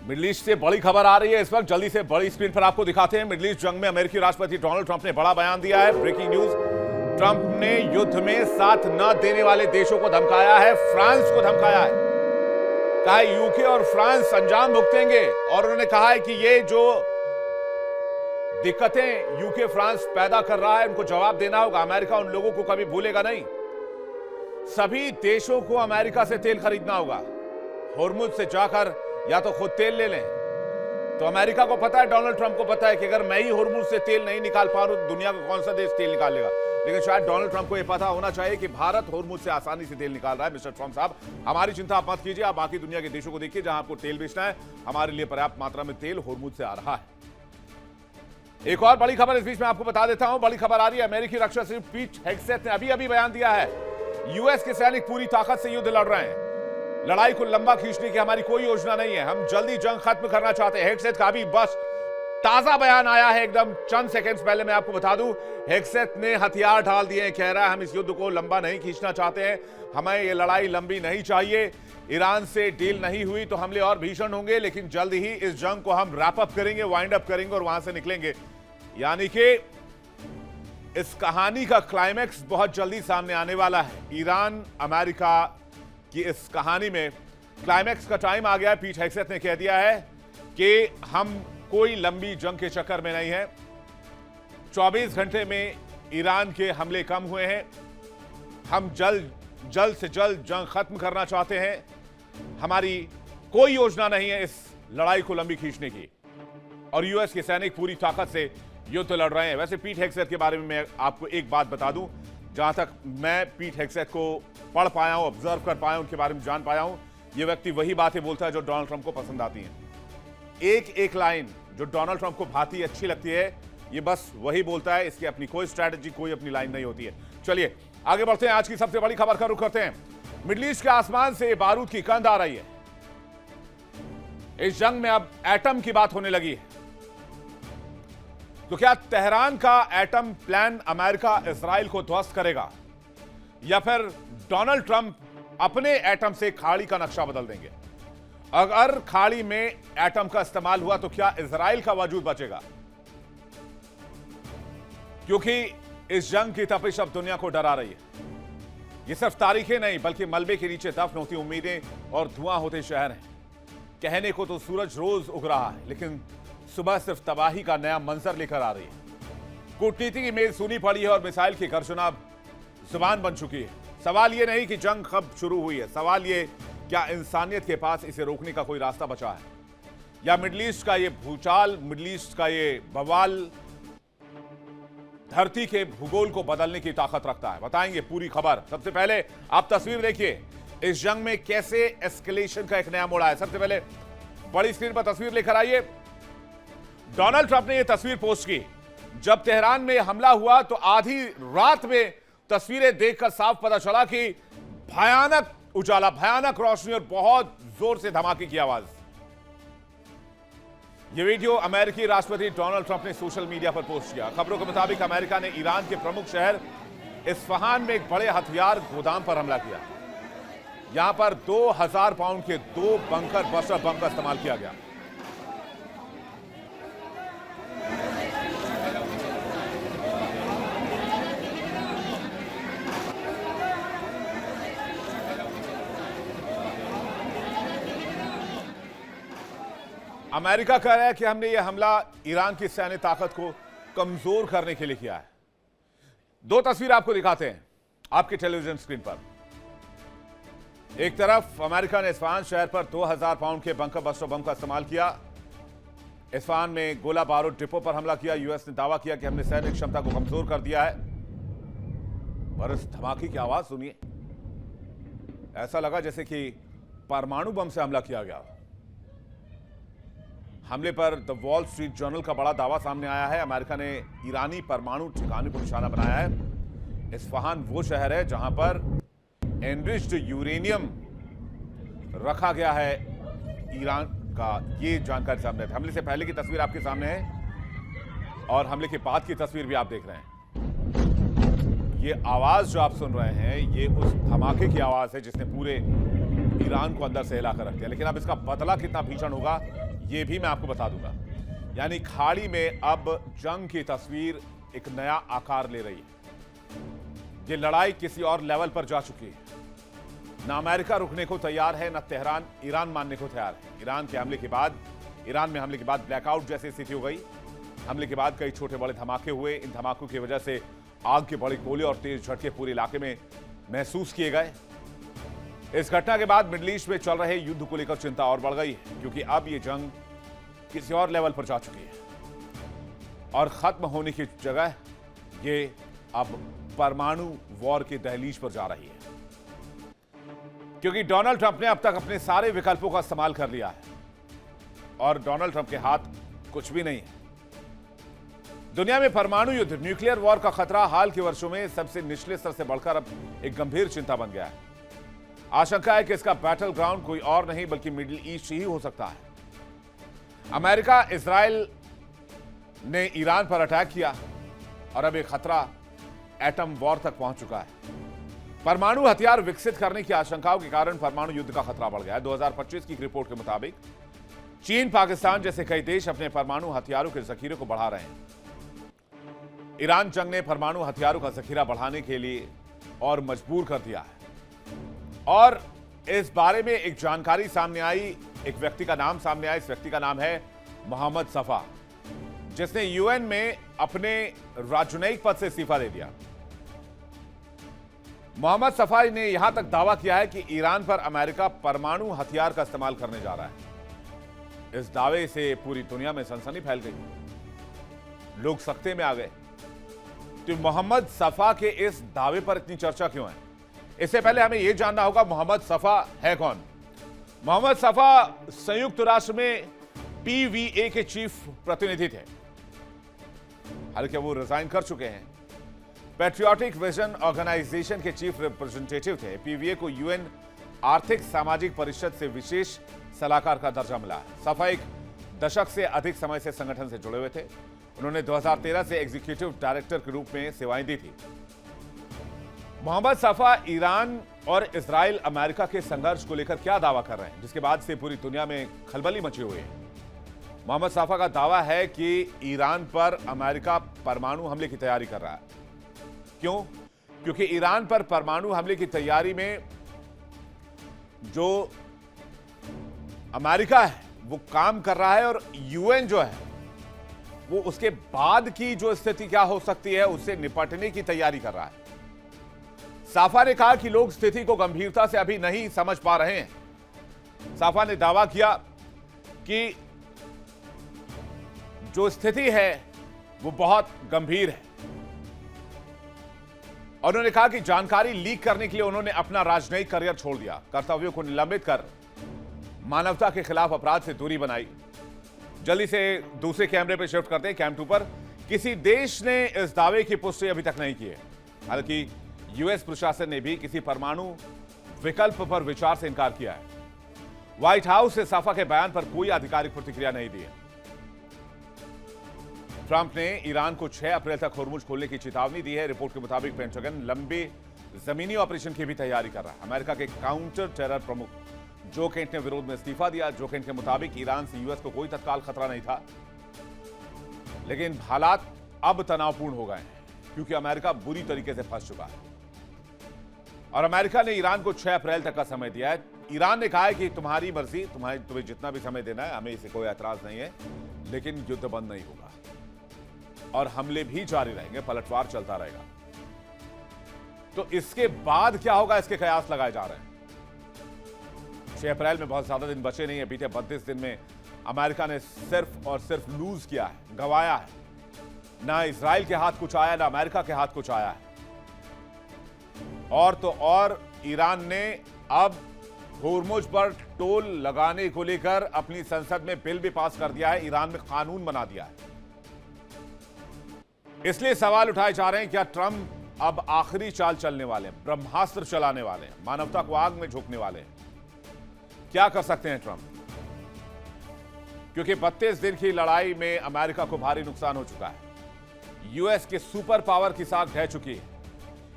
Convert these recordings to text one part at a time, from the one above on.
Middle east से बड़ी खबर आ रही है इस वक्त, जल्दी से बड़ी स्क्रीन पर आपको दिखाते हैं। मिडल ईस्ट जंग में अमेरिकी राष्ट्रपति डोनाल्ड ट्रंप ने बड़ा बयान दिया है। ब्रेकिंग न्यूज, ट्रंप ने युद्ध में साथ न देने वाले देशों को धमकाया है, फ्रांस को धमकाया है। कहा यूके और फ्रांस अंजाम भुगतेंगे और उन्होंने कहा है कि ये जो दिक्कतें यूके फ्रांस पैदा कर रहा है उनको जवाब देना होगा। अमेरिका उन लोगों को कभी भूलेगा नहीं। सभी देशों को अमेरिका से तेल खरीदना होगा। होर्मुज से जाकर या तो खुद तेल ले लें। तो अमेरिका को पता है, डोनाल्ड ट्रंप को पता है कि अगर मैं ही होर्मुज से तेल नहीं निकाल पा रहा हूं तो दुनिया का कौन सा देश तेल निकाल लेगा। लेकिन शायद डोनाल्ड ट्रंप को यह पता होना चाहिए कि भारत होर्मुज से आसानी से तेल निकाल रहा है। मिस्टर ट्रंप साहब, हमारी चिंता आप मत कीजिए, आप बाकी दुनिया के देशों को देखिए जहां आपको तेल बेचना है। हमारे लिए पर्याप्त मात्रा में तेल होर्मुज से आ रहा है। एक और बड़ी खबर इस बीच में आपको बता देता हूं। बड़ी खबर आ रही है, अमेरिकी रक्षा सचिव पीट हेग्सेथ ने अभी बयान दिया है। यूएस के सैनिक पूरी ताकत से युद्ध लड़ रहे हैं। लड़ाई को लंबा खींचने की हमारी कोई योजना नहीं है। हम जल्दी जंग खत्म करना चाहते हैं। हेग्सेथ का अभी बस ताजा बयान आया है एकदम चंद सेकंड्स पहले। मैं आपको बता दूं, हेग्सेथ ने हथियार ढाल दिए हैं। कह रहा है हम इस युद्ध को लंबा नहीं खींचना चाहते हैं, हमें ये लड़ाई लंबी नहीं चाहिए। ईरान से डील नहीं हुई तो हमले और भीषण होंगे, लेकिन जल्द ही इस जंग को हम रैप अप करेंगे, वाइंड अप करेंगे और वहां से निकलेंगे। यानी कि इस कहानी का क्लाइमैक्स बहुत जल्दी सामने आने वाला है। ईरान अमेरिका की इस कहानी में क्लाइमैक्स का टाइम आ गया है। पीट हेग्सेथ ने कह दिया है कि हम कोई लंबी जंग के चक्कर में नहीं है। 24 घंटे में ईरान के हमले कम हुए हैं। हम जल्द से जल्द जंग खत्म करना चाहते हैं। हमारी कोई योजना नहीं है इस लड़ाई को लंबी खींचने की। और यूएस के सैनिक पूरी ताकत से युद्ध लड़ रहे हैं। वैसे पीट हेग्सेथ के बारे में मैं आपको एक बात बता दूं, जहां तक मैं पीट हेग्सेथ को पढ़ पाया हूं, ऑब्जर्व कर पाया हूं, उनके बारे में जान पाया हूं, यह व्यक्ति वही बातें बोलता है जो डोनाल्ड ट्रंप को पसंद आती हैं। एक लाइन जो डोनाल्ड ट्रंप को भाती अच्छी लगती है, ये बस वही बोलता है। इसकी अपनी कोई स्ट्रैटेजी, कोई अपनी लाइन नहीं होती है। चलिए आगे बढ़ते हैं। आज की सबसे बड़ी खबर का रुख करते हैं। मिडल ईस्ट के आसमान से बारूद की गंध आ रही है। इस जंग में अब एटम की बात होने लगी है। तो क्या तेहरान का एटम प्लान अमेरिका इजराइल को ध्वस्त करेगा, या फिर डोनाल्ड ट्रंप अपने एटम से खाड़ी का नक्शा बदल देंगे? अगर खाड़ी में एटम का इस्तेमाल हुआ तो क्या इजराइल का वजूद बचेगा? क्योंकि इस जंग की तपिश अब दुनिया को डरा रही है। ये सिर्फ तारीखें नहीं बल्कि मलबे के नीचे दफन होती उम्मीदें और धुआं होते शहर हैं। कहने को तो सूरज रोज उग रहा है, लेकिन सुबह सिर्फ तबाही का नया मंजर लेकर आ रही है। कूटनीति की मेज सुनी पड़ी है और मिसाइल की गर्जना जुबान बन चुकी है। सवाल यह नहीं कि जंग कब शुरू हुई है, सवाल यह क्या इंसानियत के पास इसे रोकने का कोई रास्ता बचा है, या मिडल ईस्ट का ये भूचाल, मिडल ईस्ट का ये बवाल धरती के भूगोल को बदलने की ताकत रखता है? बताएंगे पूरी खबर। सबसे पहले आप तस्वीर देखिए, इस जंग में कैसे एस्केलेशन का एक नया मोड़ आया। सबसे पहले बड़ी स्क्रीन पर तस्वीर लेकर आइए। डोनाल्ड ट्रंप ने यह तस्वीर पोस्ट की। जब तेहरान में हमला हुआ तो आधी रात में तस्वीरें देखकर साफ पता चला कि भयानक उजाला, भयानक रोशनी और बहुत जोर से धमाके की आवाज। यह वीडियो अमेरिकी राष्ट्रपति डोनाल्ड ट्रंप ने सोशल मीडिया पर पोस्ट किया। खबरों के मुताबिक अमेरिका ने ईरान के प्रमुख शहर इस्फहान में एक बड़े हथियार गोदाम पर हमला किया। यहां पर 2000 पाउंड के 2 बंकर बस्टर बम का इस्तेमाल किया गया। अमेरिका कह रहा है कि हमने यह हमला ईरान की सैन्य ताकत को कमजोर करने के लिए किया है। 2 तस्वीर आपको दिखाते हैं आपकी टेलीविजन स्क्रीन पर। एक तरफ अमेरिका ने इस्फहान शहर पर 2000 पाउंड के बंकर बस्टर बम का इस्तेमाल किया। इस्फहान में गोला बारूद डिपो पर हमला किया। यूएस ने दावा किया कि हमने सैनिक क्षमता को कमजोर कर दिया है। पर इस धमाके की आवाज सुनिए, ऐसा लगा जैसे कि परमाणु बम से हमला किया गया। हमले पर द वॉल स्ट्रीट जर्नल का बड़ा दावा सामने आया है। अमेरिका ने ईरानी परमाणु ठिकाने को निशाना बनाया है। इस्फहान वो शहर है जहां पर एनरिच्ड यूरेनियम रखा गया है ईरान का। ये जानकारी सामने है। हमले से पहले की तस्वीर आपके सामने है और हमले के बाद की तस्वीर भी आप देख रहे हैं। ये आवाज जो आप सुन रहे हैं, ये उस धमाके की आवाज है जिसने पूरे ईरान को अंदर से हिलाकर रख दिया। लेकिन अब इसका बदला कितना भीषण होगा यह भी मैं आपको बता दूंगा। यानी खाड़ी में अब जंग की तस्वीर एक नया आकार ले रही है। ये लड़ाई किसी और लेवल पर जा चुकी है। ना अमेरिका रुकने को तैयार है, ना तेहरान ईरान मानने को तैयार है। ईरान में हमले के बाद ब्लैकआउट जैसी स्थिति हो गई। हमले के बाद कई छोटे बड़े धमाके हुए। इन धमाकों की वजह से आग के बड़े गोले और तेज झटके पूरे इलाके में महसूस किए गए। इस घटना के बाद मिडिल ईस्ट में चल रहे युद्ध को लेकर चिंता और बढ़ गई है, क्योंकि अब यह जंग किसी और लेवल पर जा चुकी है और खत्म होने की जगह ये अब परमाणु वॉर की दहलीज पर जा रही है, क्योंकि डोनाल्ड ट्रंप ने अब तक अपने सारे विकल्पों का इस्तेमाल कर लिया है और डोनाल्ड ट्रंप के हाथ कुछ भी नहीं है। दुनिया में परमाणु युद्ध, न्यूक्लियर वॉर का खतरा हाल के वर्षों में सबसे निचले स्तर से बढ़कर अब एक गंभीर चिंता बन गया है। आशंका है कि इसका बैटल ग्राउंड कोई और नहीं बल्कि मिडिल ईस्ट ही हो सकता है। अमेरिका, इजराइल ने ईरान पर अटैक किया और अब यह खतरा एटम वॉर तक पहुंच चुका है। परमाणु हथियार विकसित करने की आशंकाओं के कारण परमाणु युद्ध का खतरा बढ़ गया है। 2025 की एक रिपोर्ट के मुताबिक चीन, पाकिस्तान जैसे कई देश अपने परमाणु हथियारों के जखीरे को बढ़ा रहे हैं। ईरान जंग ने परमाणु हथियारों का जखीरा बढ़ाने के लिए और मजबूर कर दिया है। और इस बारे में एक जानकारी सामने आई, एक व्यक्ति का नाम सामने आया। इस व्यक्ति का नाम है मोहम्मद सफा, जिसने यूएन में अपने राजनयिक पद से इस्तीफा दे दिया। मोहम्मद सफा ने यहां तक दावा किया है कि ईरान पर अमेरिका परमाणु हथियार का इस्तेमाल करने जा रहा है। इस दावे से पूरी दुनिया में सनसनी फैल गई, लोग सख्ते में आ गए। तो मोहम्मद सफा के इस दावे पर इतनी चर्चा क्यों है? इससे पहले हमें यह जानना होगा मोहम्मद सफा है कौन। मोहम्मद सफा संयुक्त राष्ट्र में पीवीए के चीफ प्रतिनिधि थे, हालांकि वो रिजाइन कर चुके हैं। पैट्रियोटिक विजन ऑर्गेनाइजेशन के चीफ रिप्रेजेंटेटिव थे। पीवीए को यूएन आर्थिक सामाजिक परिषद से विशेष सलाहकार का दर्जा मिला है। सफा एक दशक से अधिक समय से संगठन से जुड़े हुए थे। उन्होंने 2013 से एग्जीक्यूटिव डायरेक्टर के रूप में सेवाएं दी थी। मोहम्मद सफा ईरान और इजराइल अमेरिका के संघर्ष को लेकर क्या दावा कर रहे हैं, जिसके बाद से पूरी दुनिया में खलबली मची हुई है। मोहम्मद सफा का दावा है कि ईरान पर अमेरिका परमाणु हमले की तैयारी कर रहा है। क्यों? क्योंकि ईरान पर परमाणु हमले की तैयारी में जो अमेरिका है वो काम कर रहा है और यूएन जो है वो उसके बाद की जो स्थिति क्या हो सकती है उससे निपटने की तैयारी कर रहा है। साफा ने कहा कि लोग स्थिति को गंभीरता से अभी नहीं समझ पा रहे हैं। साफा ने दावा किया कि जो स्थिति है वो बहुत गंभीर है। और उन्होंने कहा कि जानकारी लीक करने के लिए उन्होंने अपना राजनयिक करियर छोड़ दिया, कर्तव्यों को निलंबित कर मानवता के खिलाफ अपराध से दूरी बनाई। जल्दी से दूसरे कैमरे पर शिफ्ट करते हैं, कैम 2 पर। किसी देश ने इस दावे की पुष्टि अभी तक नहीं की है। हालांकि यूएस प्रशासन ने भी किसी परमाणु विकल्प पर विचार से इनकार किया है। व्हाइट हाउस से सफा के बयान पर कोई आधिकारिक प्रतिक्रिया नहीं दी है। ट्रंप ने ईरान को 6 अप्रैल तक होर्मुज खोलने की चेतावनी दी है। रिपोर्ट के मुताबिक पेंटागन लंबे जमीनी ऑपरेशन की भी तैयारी कर रहा है। अमेरिका के काउंटर टेरर प्रमुख जो केंट ने विरोध में इस्तीफा दिया। जो केंट के मुताबिक ईरान से यूएस को कोई तत्काल खतरा नहीं था, लेकिन हालात अब तनावपूर्ण हो गए हैं क्योंकि अमेरिका बुरी तरीके से फंस चुका है और अमेरिका ने ईरान को 6 अप्रैल तक का समय दिया है। ईरान ने कहा है कि तुम्हारी मर्जी, तुम्हें जितना भी समय देना है, हमें इसे कोई ऐतराज नहीं है, लेकिन युद्ध बंद नहीं होगा और हमले भी जारी रहेंगे, पलटवार चलता रहेगा। तो इसके बाद क्या होगा, इसके कयास लगाए जा रहे हैं। 6 अप्रैल में बहुत ज्यादा दिन बचे नहीं है। बीते 32 दिन में अमेरिका ने सिर्फ और सिर्फ लूज किया है, गंवाया है। ना इजराइल के हाथ कुछ आया, ना अमेरिका के हाथ कुछ आया है। और तो और ईरान ने अब होर्मुज पर टोल लगाने को लेकर अपनी संसद में बिल भी पास कर दिया है, ईरान में कानून बना दिया है। इसलिए सवाल उठाए जा रहे हैं, क्या ट्रंप अब आखिरी चाल चलने वाले हैं, ब्रह्मास्त्र चलाने वाले हैं, मानवता को आग में झोंकने वाले हैं? क्या कर सकते हैं ट्रंप? क्योंकि 32 दिन की लड़ाई में अमेरिका को भारी नुकसान हो चुका है। यूएस के सुपर पावर की साख ढह चुकी है।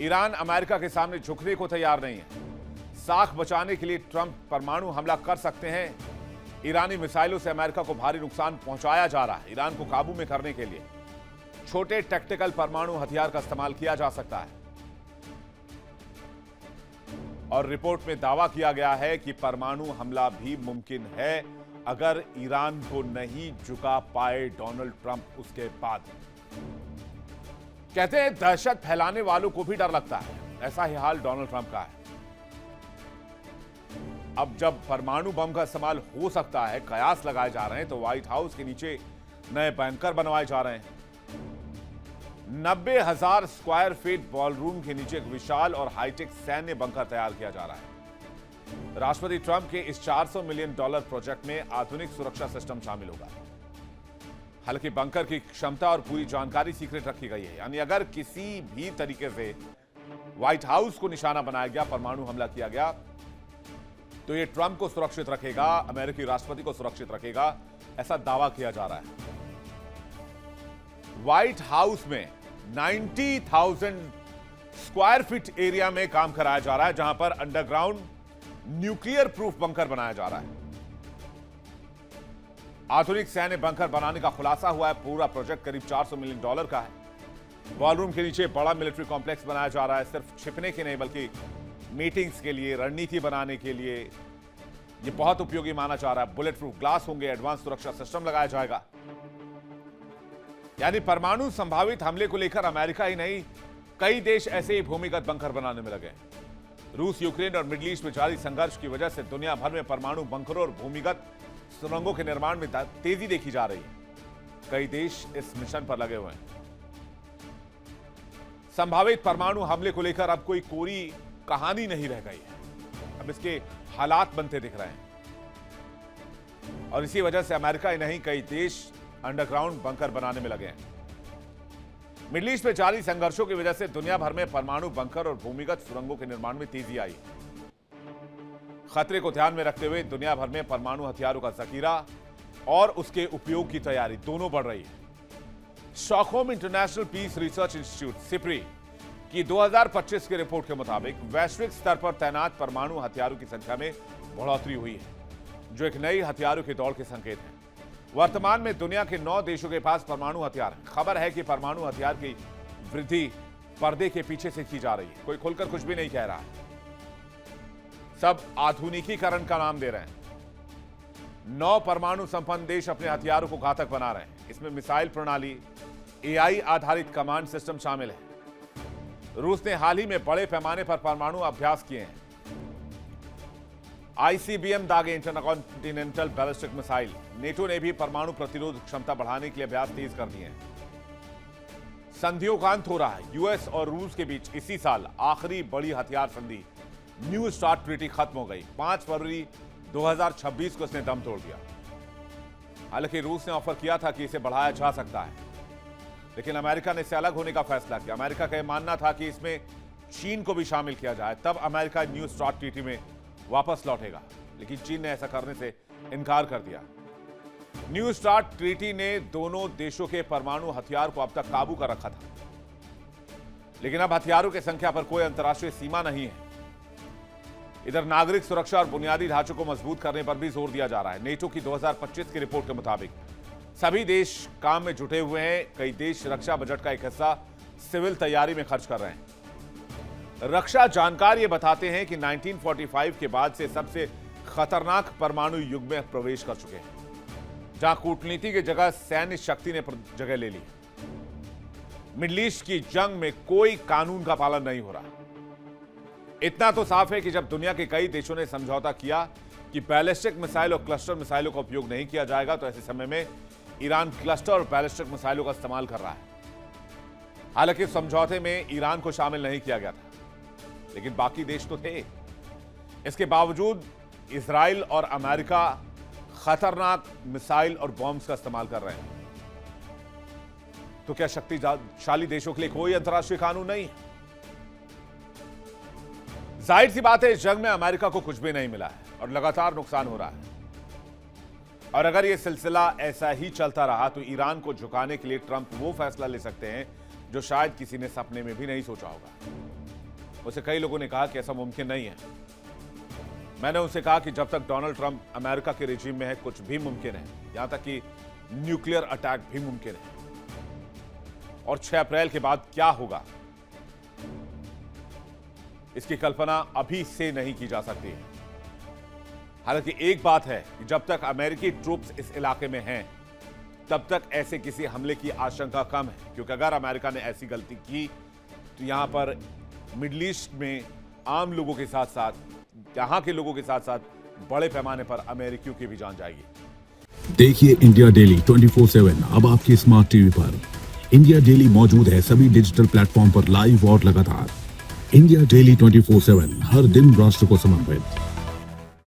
ईरान अमेरिका के सामने झुकने को तैयार नहीं है। साख बचाने के लिए ट्रंप परमाणु हमला कर सकते हैं। ईरानी मिसाइलों से अमेरिका को भारी नुकसान पहुंचाया जा रहा है। ईरान को काबू में करने के लिए छोटे टैक्टिकल परमाणु हथियार का इस्तेमाल किया जा सकता है और रिपोर्ट में दावा किया गया है कि परमाणु हमला भी मुमकिन है अगर ईरान को नहीं झुका पाए डोनाल्ड ट्रंप उसके बाद। कहते हैं दहशत फैलाने वालों को भी डर लगता है, ऐसा ही हाल डोनाल्ड ट्रंप का है। अब जब परमाणु बम का इस्तेमाल हो सकता है, कयास लगाए जा रहे हैं, तो व्हाइट हाउस के नीचे नए बैंकर बनवाए जा रहे हैं। 90,000 स्क्वायर फीट बॉलरूम के नीचे एक विशाल और हाईटेक सैन्य बंकर तैयार किया जा रहा है। राष्ट्रपति ट्रंप के इस $400 मिलियन प्रोजेक्ट में आधुनिक सुरक्षा सिस्टम शामिल होगा। हालांकि बंकर की क्षमता और पूरी जानकारी सीक्रेट रखी गई है, यानी अगर किसी भी तरीके से व्हाइट हाउस को निशाना बनाया गया, परमाणु हमला किया गया, तो यह ट्रंप को सुरक्षित रखेगा, अमेरिकी राष्ट्रपति को सुरक्षित रखेगा, ऐसा दावा किया जा रहा है। व्हाइट हाउस में 90,000 स्क्वायर फीट एरिया में काम कराया जा रहा है, जहां पर अंडरग्राउंड न्यूक्लियर प्रूफ बंकर बनाया जा रहा है। आधुनिक सैन्य बंकर बनाने का खुलासा हुआ है। पूरा प्रोजेक्ट करीब $400 मिलियन का है। वॉलरूम के नीचे बड़ा मिलिट्री कॉम्प्लेक्स बनाया जा रहा है, सिर्फ छिपने के नहीं बल्कि मीटिंग्स के लिए, रणनीति बनाने के लिए यह बहुत उपयोगी माना जा रहा है। बुलेट प्रूफ ग्लास होंगे, एडवांस सुरक्षा सिस्टम लगाया जाएगा। यानी परमाणु संभावित हमले को लेकर अमेरिका ही नहीं, कई देश ऐसे ही भूमिगत बंकर बनाने में लगे। रूस, यूक्रेन और मिडिल ईस्ट में जारी संघर्ष की वजह से दुनिया भर में परमाणु बंकरों और भूमिगत सुरंगों के निर्माण में तेजी देखी जा रही है। कई देश इस मिशन पर लगे हुए हैं। संभावित परमाणु हमले को लेकर अब कोई कोरी कहानी नहीं रह गई है, अब इसके हालात बनते दिख रहे हैं और इसी वजह से अमेरिका ही नहीं, कई देश अंडरग्राउंड बंकर बनाने में लगे हैं। मिडिल ईस्ट में जारी संघर्षों की वजह से दुनिया भर में परमाणु बंकर और भूमिगत सुरंगों के निर्माण में तेजी आई। खतरे को ध्यान में रखते हुए दुनिया भर में परमाणु हथियारों का जखीरा और उसके उपयोग की तैयारी दोनों बढ़ रही है। Stockholm International Peace Research Institute SIPRI की 2025 की रिपोर्ट के मुताबिक वैश्विक स्तर पर तैनात परमाणु हथियारों की संख्या में बढ़ोतरी हुई है, जो एक नई हथियारों की दौड़ के संकेत है। वर्तमान में दुनिया के 9 देशों के पास परमाणु हथियार है। खबर है कि परमाणु हथियार की वृद्धि पर्दे के पीछे से की जा रही है, कोई खुलकर कुछ भी नहीं कह रहा है, सब आधुनिकीकरण का नाम दे रहे हैं। 9 परमाणु संपन्न देश अपने हथियारों को घातक बना रहे हैं। इसमें मिसाइल प्रणाली, एआई आधारित कमांड सिस्टम शामिल है। रूस ने हाल ही में बड़े पैमाने पर परमाणु अभ्यास किए हैं। आईसीबीएम दागे इंटरकॉन्टिनेंटल बैलिस्टिक मिसाइल। नेटो ने भी परमाणु प्रतिरोध क्षमता बढ़ाने के लिए अभ्यास तेज कर दिए हैं। संधियों का अंत हो रहा है। यूएस और रूस के बीच इसी साल आखिरी बड़ी हथियार संधि न्यू स्टार्ट ट्रीटी खत्म हो गई। 5 फरवरी 2026 को इसने दम तोड़ दिया। हालांकि रूस ने ऑफर किया था कि इसे बढ़ाया जा सकता है, लेकिन अमेरिका ने इससे अलग होने का फैसला किया। अमेरिका का यह मानना था कि इसमें चीन को भी शामिल किया जाए, तब अमेरिका न्यू स्टार्ट ट्रीटी में वापस लौटेगा, लेकिन चीन ने ऐसा करने से इनकार कर दिया। न्यू स्टार्ट ट्रीटी ने दोनों देशों के परमाणु हथियार को अब तक काबू कर रखा था, लेकिन अब हथियारों की संख्या पर कोई अंतर्राष्ट्रीय सीमा नहीं है। इधर नागरिक सुरक्षा और बुनियादी ढांचों को मजबूत करने पर भी जोर दिया जा रहा है। नेटो की 2025 की रिपोर्ट के मुताबिक सभी देश काम में जुटे हुए हैं। कई देश रक्षा बजट का एक हिस्सा सिविल तैयारी में खर्च कर रहे हैं। रक्षा जानकार ये बताते हैं कि 1945 के बाद से सबसे खतरनाक परमाणु युग में प्रवेश कर चुके हैं, जहां कूटनीति की जगह सैन्य शक्ति ने जगह ले ली। मिडिल ईस्ट की जंग में कोई कानून का पालन नहीं हो रहा। इतना तो साफ है कि जब दुनिया के कई देशों ने समझौता किया कि बैलिस्टिक मिसाइल और क्लस्टर मिसाइलों का उपयोग नहीं किया जाएगा, तो ऐसे समय में ईरान क्लस्टर और बैलिस्टिक मिसाइलों का इस्तेमाल कर रहा है। हालांकि समझौते में ईरान को शामिल नहीं किया गया था, लेकिन बाकी देश तो थे। इसके बावजूद इजराइल और अमेरिका खतरनाक मिसाइल और बॉम्ब्स का इस्तेमाल कर रहे हैं। तो क्या शक्तिशाली देशों के लिए कोई अंतर्राष्ट्रीय कानून नहीं? जाहिर सी बात है, इस जंग में अमेरिका को कुछ भी नहीं मिला है और लगातार नुकसान हो रहा है। और अगर यह सिलसिला ऐसा ही चलता रहा तो ईरान को झुकाने के लिए ट्रंप वो फैसला ले सकते हैं जो शायद किसी ने सपने में भी नहीं सोचा होगा। उसे कई लोगों ने कहा कि ऐसा मुमकिन नहीं है। मैंने उनसे कहा कि जब तक डोनाल्ड ट्रंप अमेरिका के रेजिम में है कुछ भी मुमकिन है, यहां तक कि न्यूक्लियर अटैक भी मुमकिन है। और 6 अप्रैल के बाद क्या होगा इसकी कल्पना अभी से नहीं की जा सकती है। हालांकि एक बात है कि जब तक अमेरिकी ट्रूप्स इस इलाके में हैं तब तक ऐसे किसी हमले की आशंका कम है, क्योंकि अगर अमेरिका ने ऐसी गलती की तो यहां पर मिडिल ईस्ट में आम लोगों के साथ साथ, यहां के लोगों के साथ साथ बड़े पैमाने पर अमेरिकियों की भी जान जाएगी। देखिए इंडिया डेली 24/7 अब आपके स्मार्ट टीवी पर। इंडिया डेली मौजूद है सभी डिजिटल प्लेटफॉर्म पर लाइव और लगातार। इंडिया डेली 24/7 हर दिन राष्ट्र को समर्पित।